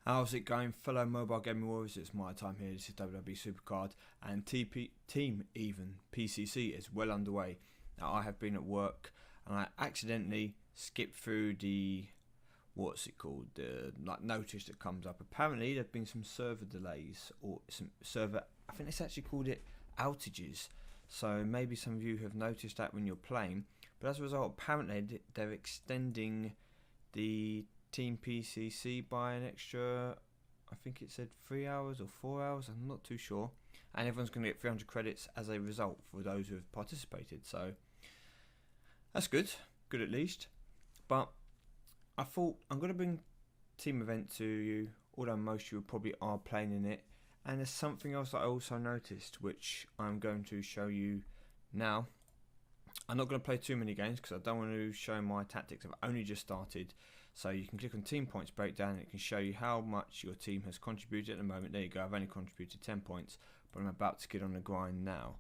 How's it going, fellow mobile gaming warriors? It's MyTyme here. This is WWE Supercard, and Team PCC is well underway. Now, I have been at work and I accidentally skipped through the the notice that comes up. Apparently there've been some server delays, or some server, I think it's actually called it outages. So maybe some of you have noticed that when you're playing, but as a result, apparently they're extending the Team PCC by an extra, I think it said 3 hours or 4 hours, I'm not too sure, and everyone's going to get 300 credits as a result for those who have participated. So that's good at least. But I thought I'm going to bring team event to you, although most of you probably are playing in it. And there's something else that I also noticed, which I'm going to show you now. I'm not going to play too many games because I don't want to show my tactics. I've only just started. So you can click on team points breakdown and it can show you how much your team has contributed at the moment. There you go, I've only contributed 10 points, but I'm about to get on the grind now.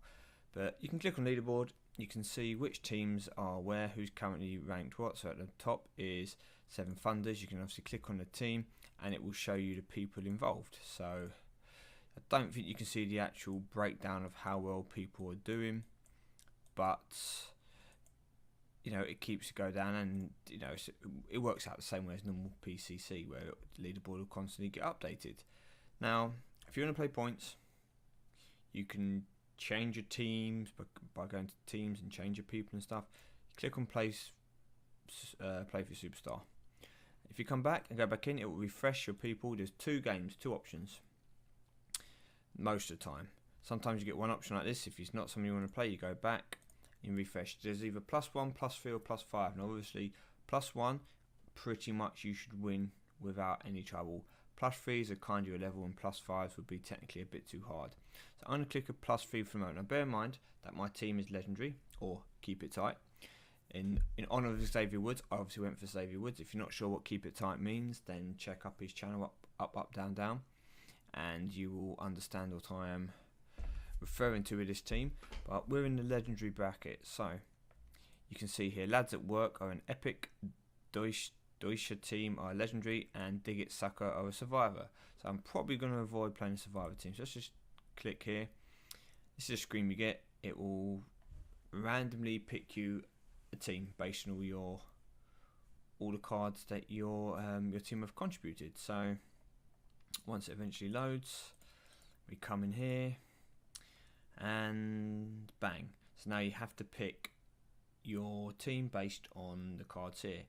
But you can click on leaderboard, you can see which teams are where, who's currently ranked what. So at the top is 7 Thunders. You can obviously click on the team and it will show you the people involved. So I don't think you can see the actual breakdown of how well people are doing, but you know, it keeps it go down, and you know, it works out the same way as normal PCC, where the leaderboard will constantly get updated. Now, if you want to play points, you can change your teams by going to teams and change your people and stuff. You click on play for superstar. If you come back and go back in, it will refresh your people. There's 2 games, 2 options most of the time. Sometimes you get one option like this. If it's not something you want to play, you go back and refresh. There's either +1, +3 or +5, and obviously +1 pretty much you should win without any trouble. +3 is a kind of your level, and +5s would be technically a bit too hard. So I'm going to click a +3 for the moment. Now bear in mind that my team is legendary, or keep it tight. In honour of Xavier Woods, I obviously went for Xavier Woods. If you're not sure what keep it tight means, then check up his channel, up, down, down, and you will understand what I am referring to with this team. But we're in the legendary bracket, so you can see here lads at work are an epic, Deutsche team are legendary, and Dig It Sucker are a survivor. So I'm probably going to avoid playing a survivor team. So let's just click here. This is a screen you get. It will randomly pick you a team based on all the cards that your team have contributed. So once it eventually loads, we come in here and bang. So now you have to pick your team based on the cards here.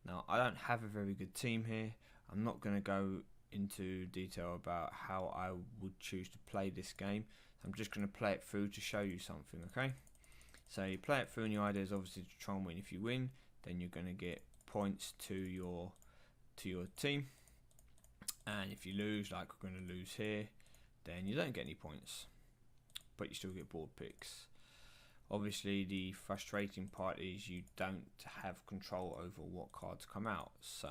Now I don't have a very good team here. I'm not going to go into detail about how I would choose to play this game. I'm just going to play it through to show you something, okay? So you play it through, and your idea is obviously to try and win. If you win, then you're going to get points to your team, and if you lose, like we're going to lose here, then you don't get any points, but you still get board picks. Obviously the frustrating part is you don't have control over what cards come out. So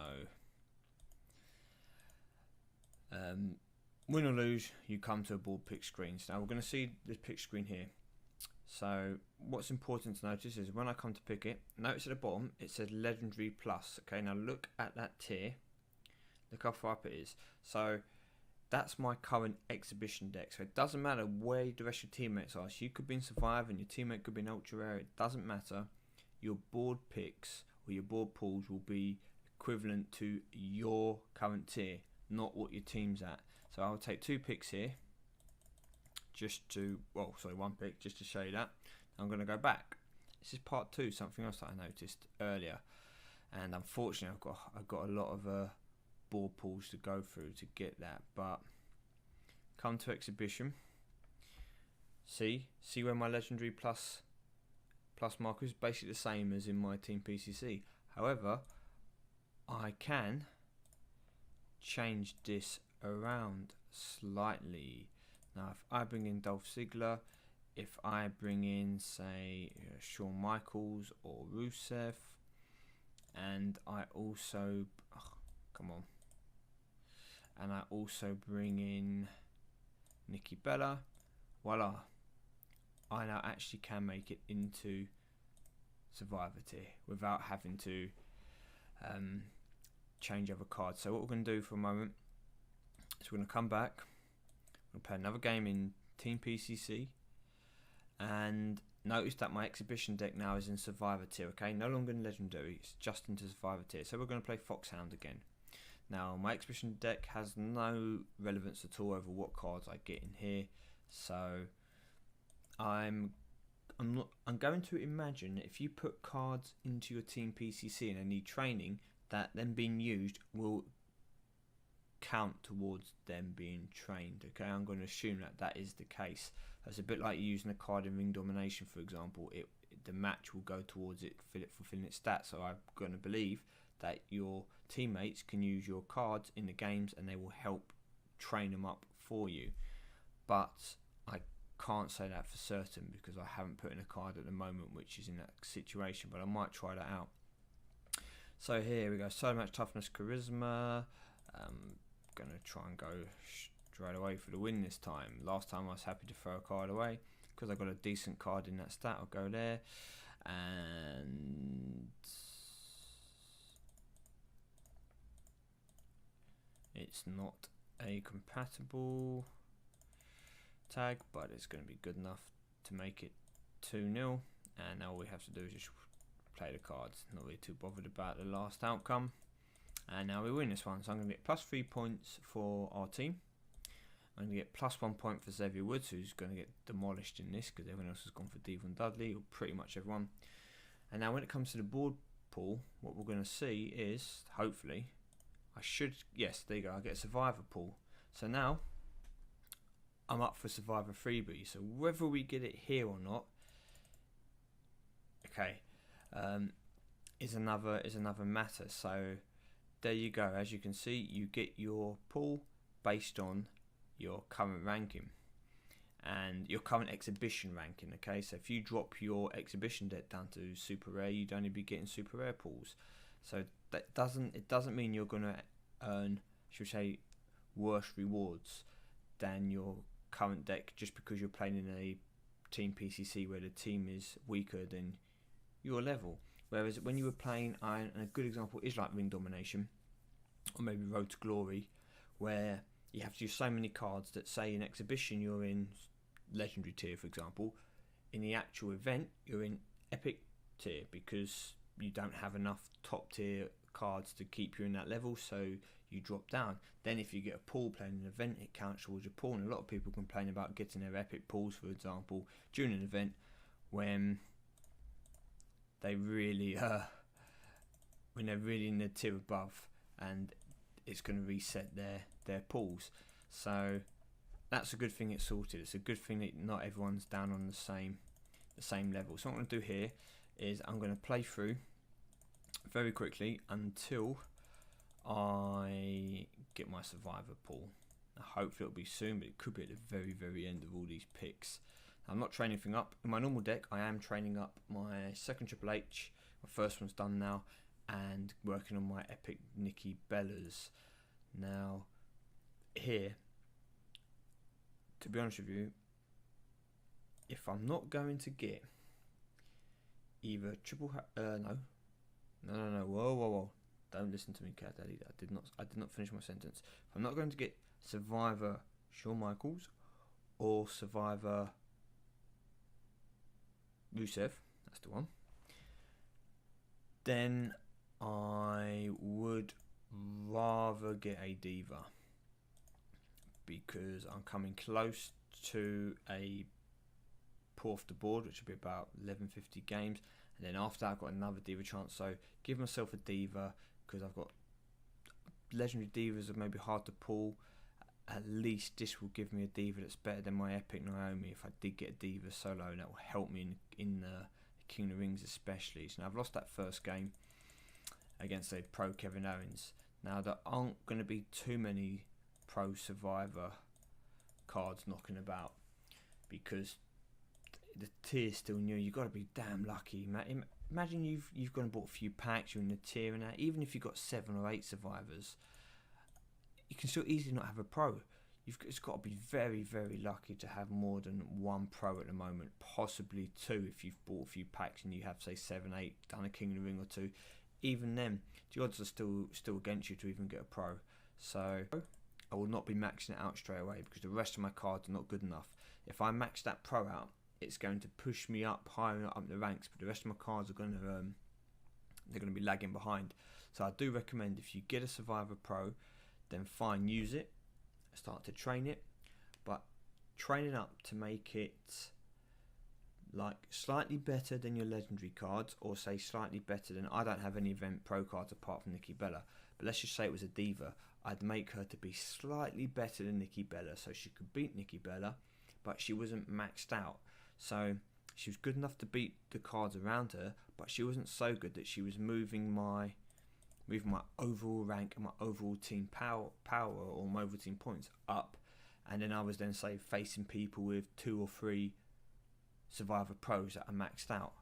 win or lose, you come to a board pick screen. So now we're going to see this pick screen here. So what's important to notice is when I come to pick it, notice at the bottom it says legendary plus. Okay, now look at that tier, look how far up it is. So that's my current exhibition deck. So it doesn't matter where the rest of your teammates are. So you could be in survivor and your teammate could be in ultra rare. It doesn't matter. Your board picks or your board pools will be equivalent to your current tier, not what your team's at. So I'll take 2 picks here, just to, well, sorry, 1 pick just to show you that. I'm going to go back. This is part 2, something else that I noticed earlier, and unfortunately I've got a lot of board pools to go through to get that. But come to exhibition, see where my legendary plus marker is basically the same as in my Team PCC. However, I can change this around slightly. Now if I bring in Dolph Ziggler, if I bring in say Shawn Michaels or Rusev, and I also and I also bring in Nikki Bella, voila, I now actually can make it into Survivor tier without having to change other cards. So what we're going to do for a moment So we're going to come back, we're going to play another game in Team PCC, and notice that my exhibition deck now is in Survivor tier, okay? No longer in Legendary, it's just into Survivor tier. So we're going to play Foxhound again. Now, my exhibition deck has no relevance at all over what cards I get in here. So I'm going to imagine if you put cards into your Team PCC and they need training, that them being used will count towards them being trained. Okay, I'm going to assume that that is the case. It's a bit like using a card in Ring Domination, for example. The match will go towards it, fulfilling its stats. So I'm going to believe that your teammates can use your cards in the games and they will help train them up for you. But I can't say that for certain because I haven't put in a card at the moment which is in that situation, but I might try that out. So here we go, solo match, toughness, charisma. Gonna try and go straight away for the win this time. Last time I was happy to throw a card away because I got a decent card in that stat. I'll go there, and it's not a compatible tag, but it's going to be good enough to make it 2-0. And now all we have to do is just play the cards. Not really too bothered about the last outcome. And now we win this one. So I'm going to get +3 points for our team. I'm going to get +1 point for Xavier Woods, who's going to get demolished in this because everyone else has gone for Devon Dudley, or pretty much everyone. And now when it comes to the board pool, what we're going to see is, hopefully, yes, there you go, I get a Survivor pool. So now I'm up for Survivor freebie. So whether we get it here or not, okay, is another matter. So there you go. As you can see, you get your pool based on your current ranking and your current exhibition ranking. Okay, so if you drop your exhibition deck down to super rare, you'd only be getting super rare pools. So it doesn't mean you're going to earn, should we say, worse rewards than your current deck just because you're playing in a Team PCC where the team is weaker than your level. Whereas when you were playing, and a good example is like Ring Domination or maybe Road to Glory, where you have to use so many cards that, say in exhibition you're in Legendary tier, for example, in the actual event you're in Epic tier because you don't have enough top tier cards to keep you in that level, so you drop down. Then if you get a pool playing an event, it counts towards your pool, and a lot of people complain about getting their epic pools, for example, during an event when they really when they're really in the tier above, and it's going to reset their pools. So that's a good thing it's sorted. It's a good thing that not everyone's down on the same level. So what I'm going to do here is I'm going to play through very quickly until I get my Survivor pool. Hopefully it'll be soon, but it could be at the very end of all these picks. I'm not training anything up. In my normal deck, I am training up my second Triple H. My first one's done now, and working on my epic Nikki Bellas. Now, here, to be honest with you, if I'm not going to get either whoa, don't listen to me, Cat Daddy. I did not finish my sentence. If I'm not going to get Survivor Shawn Michaels or Survivor Rusev, that's the one, then I would rather get a Diva because I'm coming close to a pull off the board, which will be about 1150 games, and then after that I've got another Diva chance. So give myself a Diva because I've got Legendary Divas are maybe hard to pull. At least this will give me a Diva that's better than my epic Naomi if I did get a Diva solo, and that will help me in the King of the Rings especially. So now I've lost that first game against a pro Kevin Owens. Now there aren't going to be too many pro Survivor cards knocking about because the tier's still new. You've got to be damn lucky. Imagine you've gone and bought a few packs, you're in the tier, and that, even if you've got 7 or 8 survivors, you can still easily not have a pro. It's got to be very lucky to have more than 1 pro at the moment, possibly 2 if you've bought a few packs and you have, say, 7, 8, done a King of the Ring or 2. Even then, the odds are still against you to even get a pro. So I will not be maxing it out straight away because the rest of my cards are not good enough. If I max that pro out, it's going to push me up higher up the ranks, but the rest of my cards are going to they're going to be lagging behind. So I do recommend, if you get a Survivor Pro, then fine, use it, start to train it, but train it up to make it like slightly better than your legendary cards, or say slightly better than, I don't have any event pro cards apart from Nikki Bella, but let's just say it was a diva. I'd make her to be slightly better than Nikki Bella, so she could beat Nikki Bella, but she wasn't maxed out. So she was good enough to beat the cards around her, but she wasn't so good that she was moving my overall rank and my overall team power or my overall team points up. And then I was then, say, facing people with 2 or 3 Survivor Pros that are maxed out,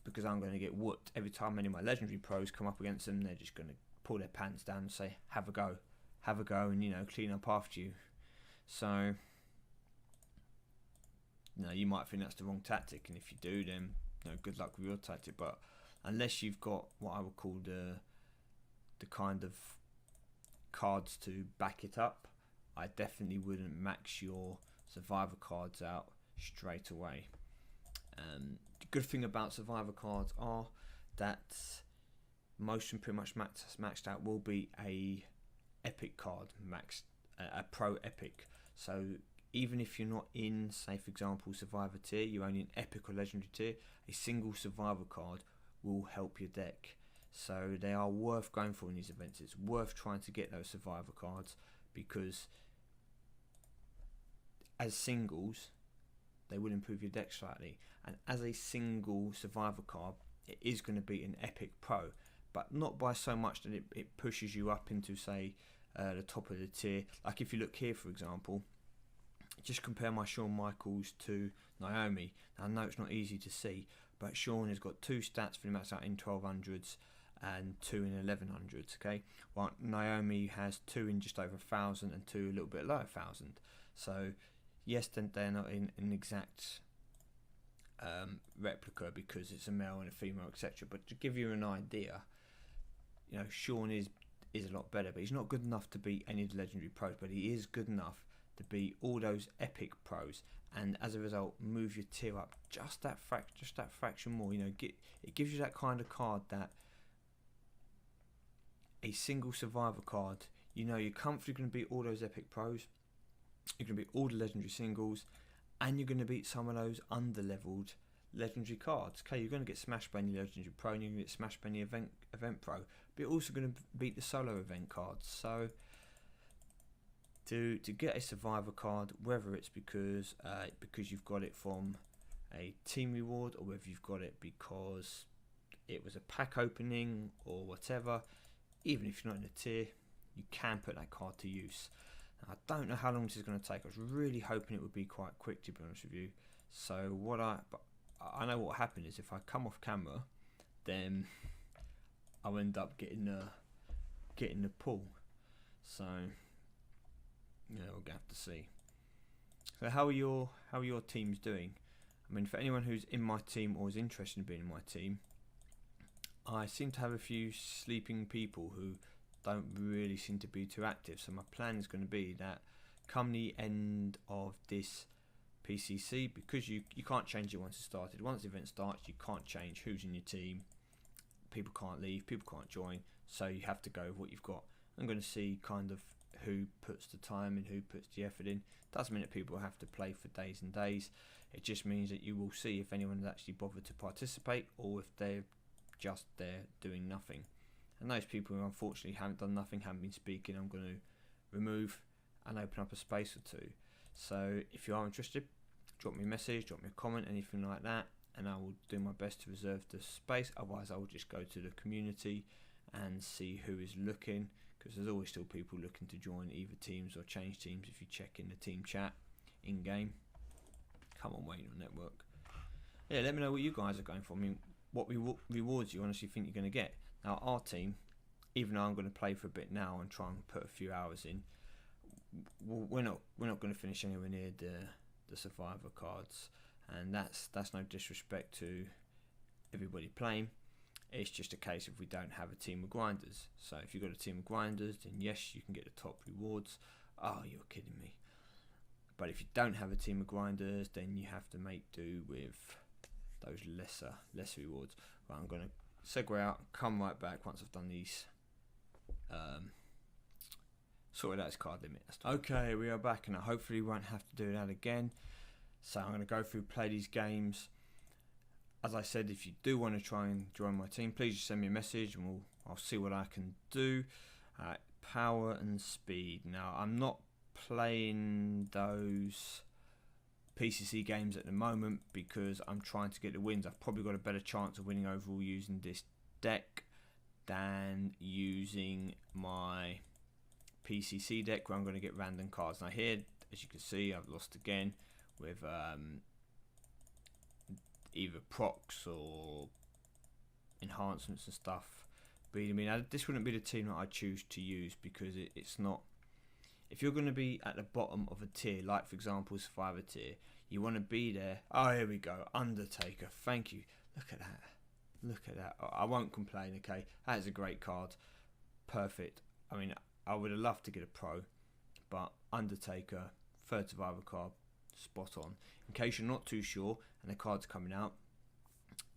because I'm going to get whooped every time any of my legendary pros come up against them. They're just going to pull their pants down and say, have a go, and, you know, clean up after you. So, you know, you might think that's the wrong tactic, and if you do, then, you know, good luck with your tactic. But unless you've got what I would call the kind of cards to back it up, I definitely wouldn't max your Survivor cards out straight away. The good thing about Survivor cards are that most of them pretty much maxed out will be a epic card, a pro epic. So even if you're not in, say for example, Survivor tier, you're only in epic or legendary tier, a single Survivor card will help your deck. So they are worth going for in these events. It's worth trying to get those Survivor cards, because as singles they will improve your deck slightly, and as a single Survivor card it is going to be an epic pro, but not by so much that it pushes you up into, say, the top of the tier. Like if you look here, for example, just compare my Shawn Michaels to Naomi. Now, I know it's not easy to see, but Shawn has got 2 stats for the max out in 1200s and 2 in 1100s, okay? While Naomi has 2 in just over 1000 and 2 a little bit lower 1000. So yes, then they're not in an exact replica because it's a male and a female, etc. But to give you an idea, you know, Shawn is a lot better, but he's not good enough to beat any of the legendary pros, but he is good enough to beat all those epic pros, and as a result move your tier up just that fraction more. You know, it gives you that kind of card that a single Survivor card, you know, you're comfortably going to beat all those epic pros, you're going to beat all the legendary singles, and you're going to beat some of those under-leveled legendary cards. Okay, you're going to get smashed by any legendary pro, and you're going to get smashed by any event pro, but you're also going to beat the solo event cards. So to get a Survivor card, whether it's because you've got it from a team reward, or whether you've got it because it was a pack opening or whatever, even if you're not in a tier, you can put that card to use. Now, I don't know how long this is going to take. I was really hoping it would be quite quick, to be honest with you. So but I know what will happen is if I come off camera, then I'll end up getting the pull. So yeah, we'll have to see. So how are your teams doing? I mean, for anyone who's in my team or is interested in being in my team, I seem to have a few sleeping people who don't really seem to be too active. So my plan is going to be that come the end of this PCC, because you can't change it once it started. Once the event starts, you can't change who's in your team. People can't leave, people can't join, so you have to go with what you've got. I'm going to see kind of who puts the time in, who puts the effort in. Doesn't mean that people have to play for days and days. It just means that you will see if anyone has actually bothered to participate, or if they're just there doing nothing. And those people who unfortunately haven't done nothing, haven't been speaking, I'm going to remove and open up a space or two. So if you are interested, drop me a message, drop me a comment, anything like that, and I will do my best to reserve the space. Otherwise I will just go to the community and see who is looking, because there's always still people looking to join either teams or change teams if you check in the team chat in game. Come on, Wayne on Network. Yeah, let me know what you guys are going for. I mean, what rewards you honestly think you're going to get. Now our team, even though I'm going to play for a bit now and try and put a few hours in, we're not going to finish anywhere near the Survivor cards, and that's no disrespect to everybody playing. It's just a case of we don't have a team of grinders. So if you've got a team of grinders, then yes, you can get the top rewards. Oh, you're kidding me. But if you don't have a team of grinders, then you have to make do with those lesser rewards. Right, I'm going to segue out, come right back once I've done these. Sorted out his card limit. Okay, we are back, and I hopefully won't have to do that again. So I'm going to go through, play these games. As I said, if you do want to try and join my team, please just send me a message, and I'll see what I can do. Power and speed. Now, I'm not playing those PCC games at the moment because I'm trying to get the wins. I've probably got a better chance of winning overall using this deck than using my PCC deck, where I'm going to get random cards. Now here, as you can see, I've lost again with either procs or enhancements and stuff beating me. Now this wouldn't be the team that I choose to use because it's not. If you're going to be at the bottom of a tier, like for example Survivor tier, you want to be there. Oh, here we go, Undertaker. Thank you. Look at that. Look at that. I won't complain. Okay, that is a great card. Perfect. I mean, I would have loved to get a pro, but Undertaker, third Survivor card, spot on. In case you're not too sure and the card's coming out,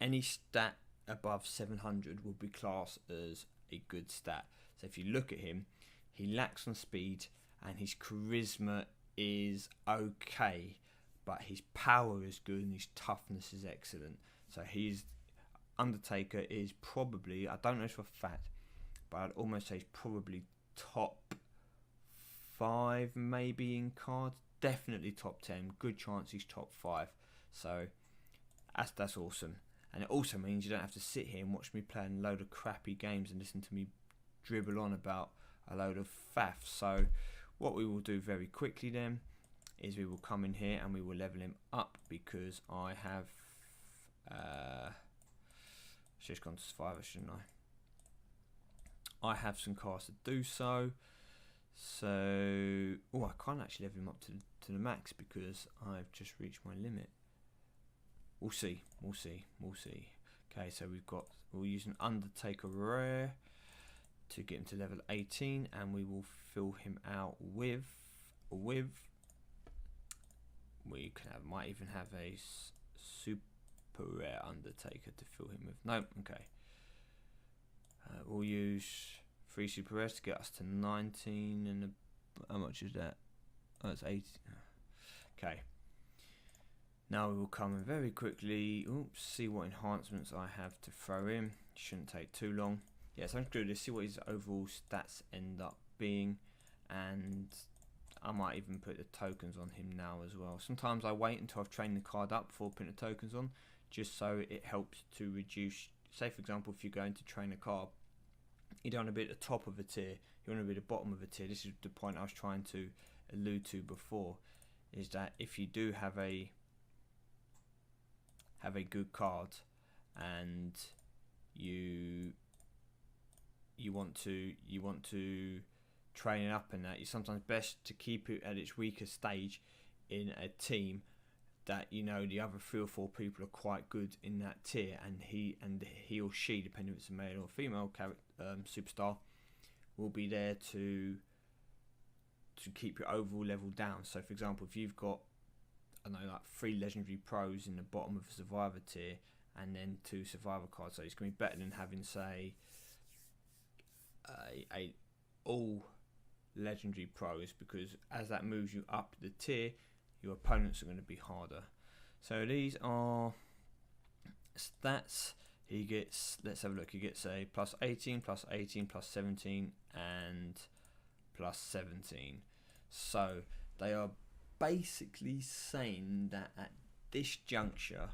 any stat above 700 will be classed as a good stat. So if you look at him, he lacks on speed and his charisma is okay, but his power is good and his toughness is excellent. So Undertaker is probably, I don't know for a fact, but I'd almost say he's probably top 5 maybe in cards. Definitely top 10. Good chance he's top 5. So that's awesome. And it also means you don't have to sit here and watch me playing a load of crappy games and listen to me dribble on about a load of faff. So what we will do very quickly then is we will come in here and we will level him up, because I have just gone to Survivor, shouldn't I? I have some cards to do so. So, I can't actually level him up to the max because I've just reached my limit. We'll see. Okay, so we'll use an Undertaker rare to get him to level 18, and we will fill him out with we might even have a super rare Undertaker to fill him with. No, okay. We'll use 3 super rares to get us to 19, and how much is that? Oh, it's 80. Okay. Now we will come in very quickly. See what enhancements I have to throw in. Shouldn't take too long. Yeah, so I'm going to do this, see what his overall stats end up being, and I might even put the tokens on him now as well. Sometimes I wait until I've trained the card up before putting the tokens on, just so it helps to reduce. Say for example, if you're going to train a card, you don't want to be at the top of a tier, you want to be at the bottom of a tier. This is the point I was trying to allude to before, is that if you do have a good card and you want to train it up and that, it's sometimes best to keep it at its weaker stage in a team that you know the other 3 or 4 people are quite good in that tier, and he or she, depending if it's a male or female superstar, will be there to keep your overall level down. So for example, if you've got, I don't know, like 3 legendary pros in the bottom of a Survivor tier and then 2 Survivor cards, so it's going to be better than having, say, a all legendary pros, because as that moves you up the tier, your opponents are going to be harder. So these are stats. He gets, let's have a look, he gets a plus 18, plus 18, plus 17, and plus 17. So they are basically saying that at this juncture,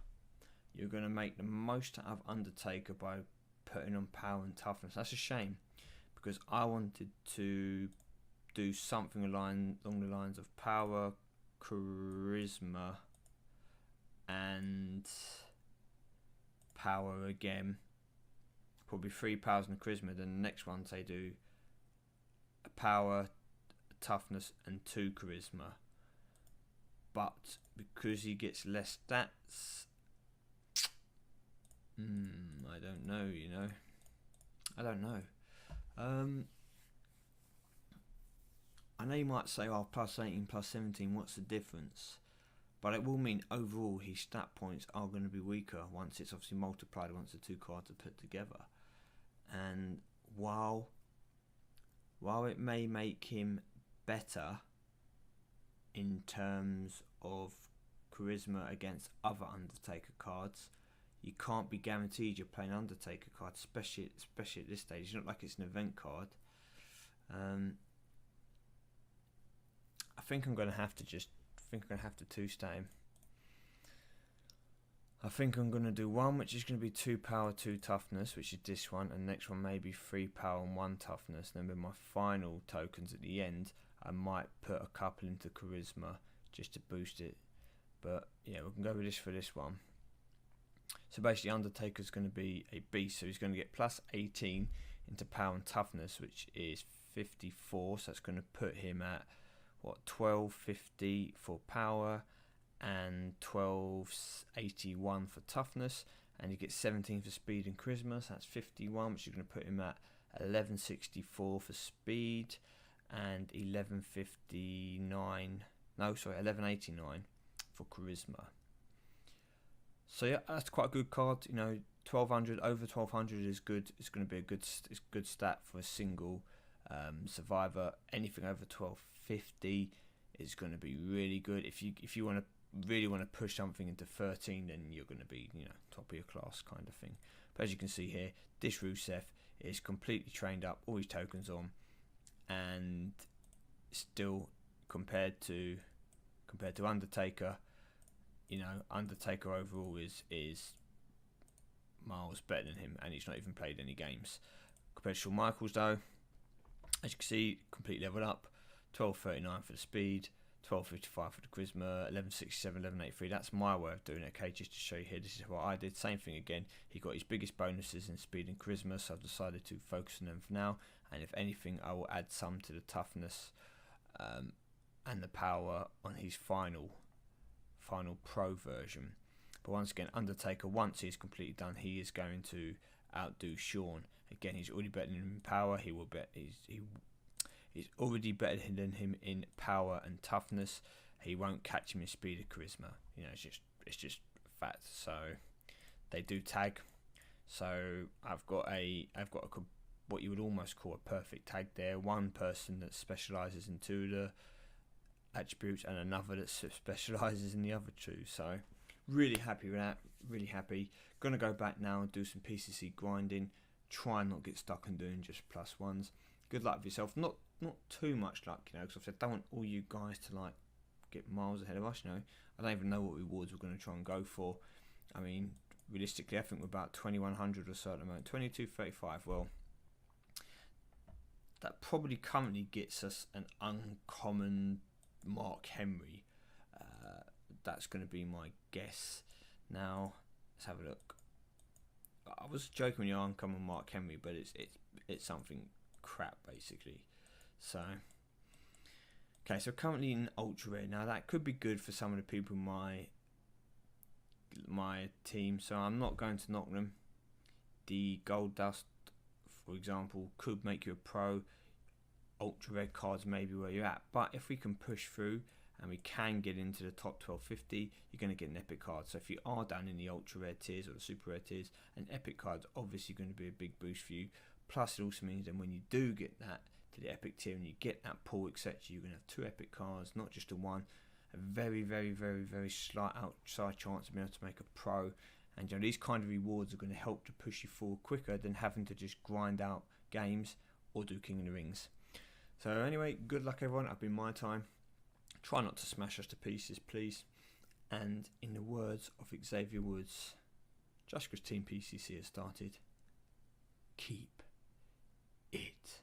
you're going to make the most out of Undertaker by putting on power and toughness. That's a shame, because I wanted to do something along the lines of power, charisma, and power again. Probably 3 powers and charisma. Then the next ones they do a power, toughness, and 2 charisma. But because he gets less stats, I don't know, you know. I don't know. I know you might say, oh, plus 18, plus 17, what's the difference? But it will mean overall his stat points are going to be weaker once it's obviously multiplied, once the two cards are put together. And while it may make him better in terms of charisma against other Undertaker cards, you can't be guaranteed you're playing Undertaker cards, especially at this stage. It's not like it's an event card. I think I'm going to have to two-stat him. I think I'm going to do one, which is going to be 2 power, 2 toughness, which is this one, and next one maybe 3 power and 1 toughness. And then with my final tokens at the end, I might put a couple into charisma just to boost it. But yeah, we can go with this for this one. So basically, Undertaker's going to be a beast, so he's going to get plus 18 into power and toughness, which is 54. So that's going to put him at 1250 for power and 1281 for toughness, and you get 17 for speed and charisma, so that's 51, which is going to put him at 1164 for speed and 1189 for charisma. So yeah, that's quite a good card. You know, 1200 over 1200 is good. It's going to be a good stat for a single survivor. Anything over 1250 is going to be really good. If you really want to push something into 13, then you're going to be, you know, top of your class kind of thing. But as you can see here, this Rusev is completely trained up, all his tokens on, and still compared to Undertaker, you know, Undertaker overall is miles better than him, and he's not even played any games. Compared to Shawn Michaels though, as you can see, completely leveled up. 1239 for the speed, 1255 for the charisma, 1167, 1183. That's my way of doing it, okay, just to show you here. This is what I did. Same thing again. He got his biggest bonuses in speed and charisma, so I've decided to focus on them for now. And if anything, I will add some to the toughness and the power on his final pro version. But once again, Undertaker, once he's completely done, he is going to outdo Shawn. Again, he's already better than him in power. He's already better than him in power and toughness. He won't catch him in speed or charisma. You know, it's just fact. So they do tag. So I've got what you would almost call a perfect tag there. One person that specialises in two of the attributes, and another that specialises in the other two. So really happy with that. Really happy. Gonna go back now and do some PCC grinding. Try and not get stuck on doing just plus ones. Good luck with yourself. Not too much luck, you know, because I don't want all you guys to like get miles ahead of us, you know. I don't even know what rewards we're going to try and go for. I mean, realistically, I think we're about 2100 or so at the moment. 2235, well, that probably currently gets us an uncommon Mark Henry. That's going to be my guess. Now, let's have a look. I was joking when you're uncommon Mark Henry, but it's something crap basically. So okay, so currently in ultra rare. Now that could be good for some of the people in my team, so I'm not going to knock them. The gold dust, for example, could make you a pro. Ultra rare cards may be where you're at, but if we can push through and we can get into the top 1250, you're going to get an epic card. So if you are down in the ultra rare tiers or the super rare tiers, an epic card's obviously going to be a big boost for you. Plus it also means that when you do get that to the epic tier and you get that pool, etc., you're going to have 2 epic cards, not just a one. A very, very, very, very slight outside chance of being able to make a pro. And you know, these kind of rewards are going to help to push you forward quicker than having to just grind out games or do King of the Rings. So anyway, good luck everyone. I've been MyTyme. Try not to smash us to pieces, please. And in the words of Xavier Woods, just because Team PCC has started, keep it